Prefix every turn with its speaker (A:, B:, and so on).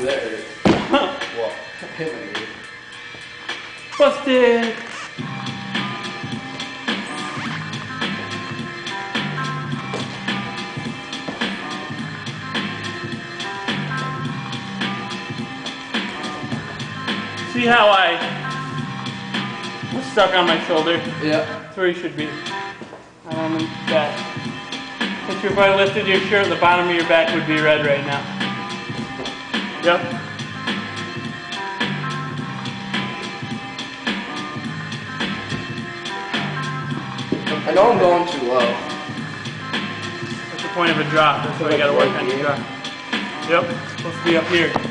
A: there. Well, him and me.
B: Busted! See how I was stuck on my shoulder?
A: Yeah.
B: That's where you should be. On that. Which if I lifted your shirt, the bottom of your back would be red right now. Yep.
A: I know I'm going too low.
B: That's the point of a drop. That's why you gotta work on your drop. Yep. It's supposed to be up here.